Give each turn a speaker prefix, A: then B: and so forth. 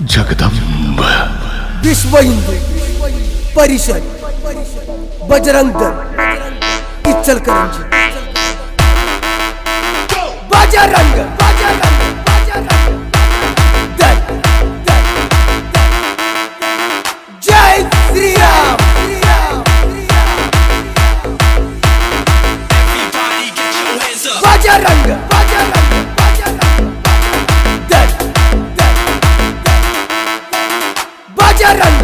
A: जगदंब
B: विश्व हिंदू परिषद बजरंग दल इचलकरंजी बजरंग दल जय श्री राम बजरंग दल बजरंग